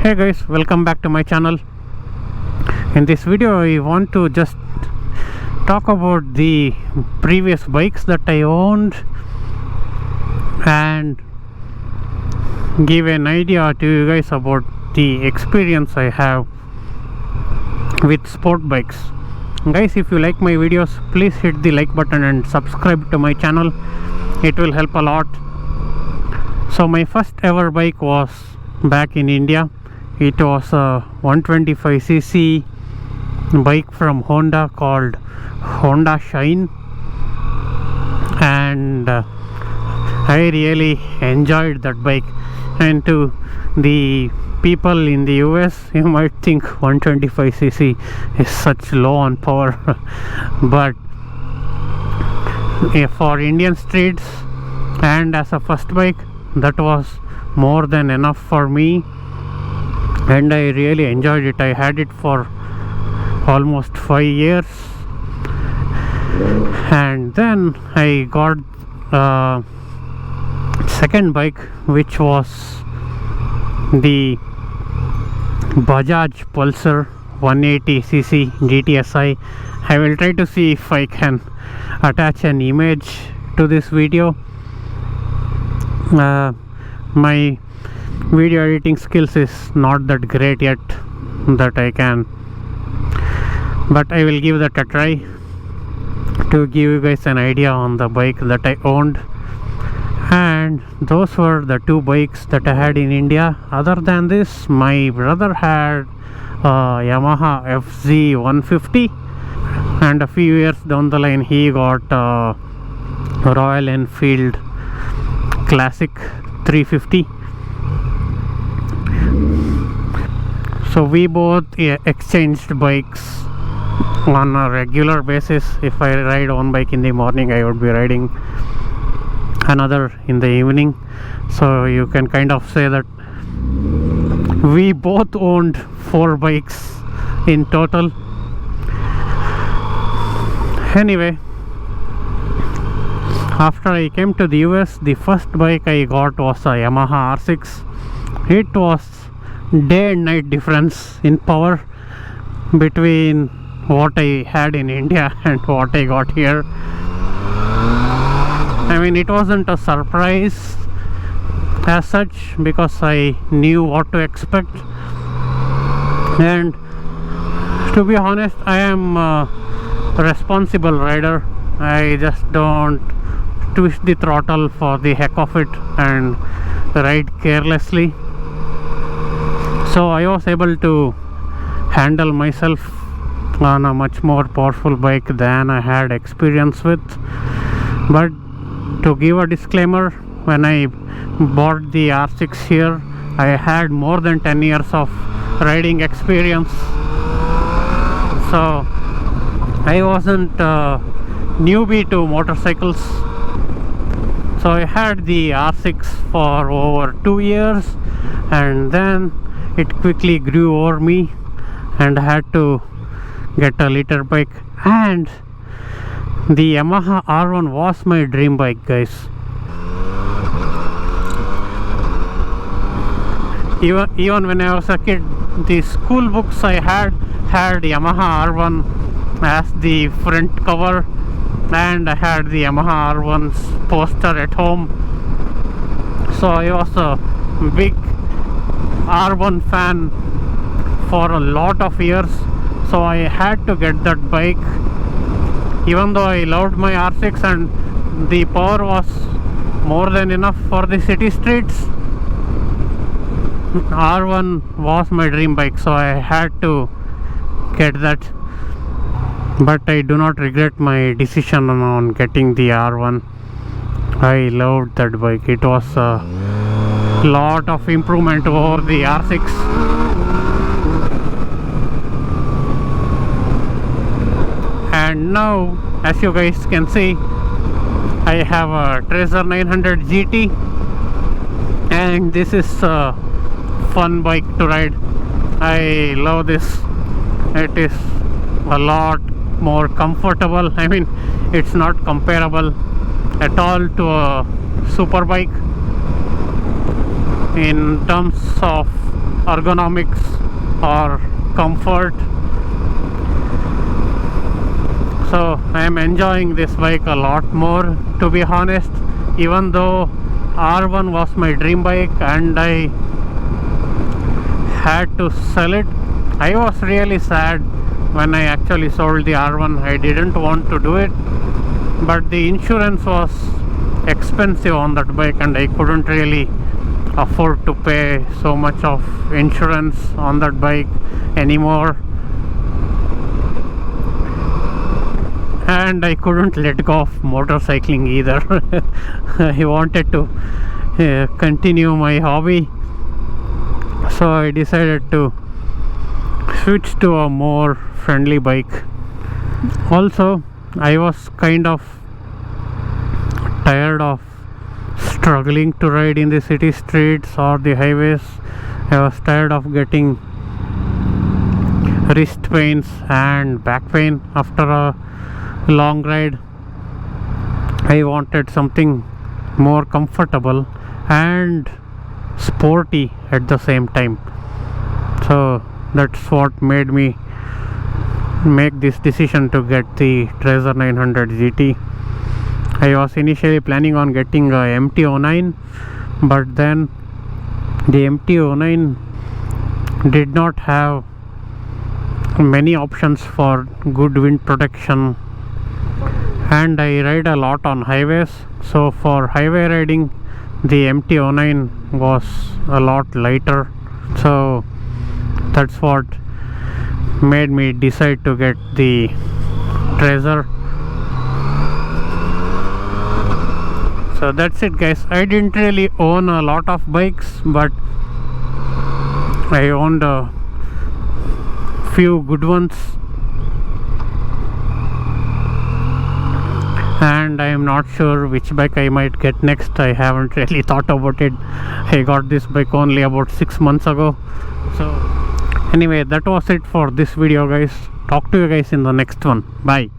Hey guys, welcome back to my channel. In this video I want to just talk about the previous bikes that I owned and give an idea to you guys about the experience I have with sport bikes. Guys, if you like my videos, please hit the like button and subscribe to my channel. It will help a lot. So my first ever bike was back in India. It was a 125cc bike from Honda called Honda Shine, and I really enjoyed that bike. And to the people in the US, you might think 125cc is such low on power but for Indian streets and as a first bike, that was more than enough for me, and I really enjoyed it. I had it for almost 5 years, and then I got a second bike, which was the Bajaj Pulsar 180cc GTSI. I will try to see if I can attach an image to this video. My video editing skills is not that great yet that I can, but I will give that a try to give you guys an idea on the bike that I owned. And those were the two bikes that I had in India. Other than this, my brother had a Yamaha FZ 150, and a few years down the line he got a Royal Enfield Classic 350. So we both exchanged bikes on a regular basis. If I ride one bike in the morning, I would be riding another in the evening. So you can kind of say that we both owned 4 bikes in total. Anyway, after I came to the US, the first bike I got was a Yamaha R6. It was day and night difference in power between what I had in India and what I got here. I mean, it wasn't a surprise as such because I knew what to expect, and to be honest, I am a responsible rider. I just don't twist the throttle for the heck of it and ride carelessly. So I was able to handle myself on a much more powerful bike than I had experience with. But to give a disclaimer, when I bought the R6 here, I had more than 10 years of riding experience, so I wasn't a newbie to motorcycles. So I had the R6 for over 2 years, and then it quickly grew over me and I had to get a litter bike. And the Yamaha R1 was my dream bike, guys. Even when I was a kid, the school books I had Yamaha R1 as the front cover, and I had the Yamaha R1's poster at home. So I was a big R1 fan for a lot of years, so I had to get that bike. Even though I loved my R6 and the power was more than enough for the city streets, R1 was my dream bike, so I had to get that. But I do not regret my decision on getting the R1. I loved that bike. It was a lot of improvement over the R6. And now, as you guys can see, I have a Tracer 900 GT, and this is a fun bike to ride. I love this. It is a lot more comfortable. I mean, it's not comparable at all to a super bike in terms of ergonomics or comfort. So I am enjoying this bike a lot more, to be honest. Even though R1 was my dream bike and I had to sell it, I was really sad when I actually sold the R1. I didn't want to do it, but the insurance was expensive on that bike and I couldn't really afford to pay so much of insurance on that bike anymore. And I couldn't let go of motorcycling either. I wanted to continue my hobby, so I decided to switch to a more friendly bike. Also, I was kind of tired of struggling to ride in the city streets or the highways. I was tired of getting wrist pains and back pain after a long ride. I wanted something more comfortable and sporty at the same time. So that's what made me make this decision to get the Trazer 900 GT. I was initially planning on getting a MT-09, but then the MT-09 did not have many options for good wind protection, and I ride a lot on highways. So for highway riding, the MT-09 was a lot lighter. So that's what made me decide to get the Trazer. So that's it, guys. I didn't really own a lot of bikes, but I owned a few good ones, and I am not sure which bike I might get next. I haven't really thought about it. I got this bike only about 6 months ago. So anyway, that was it for this video, guys. Talk to you guys in the next one. Bye.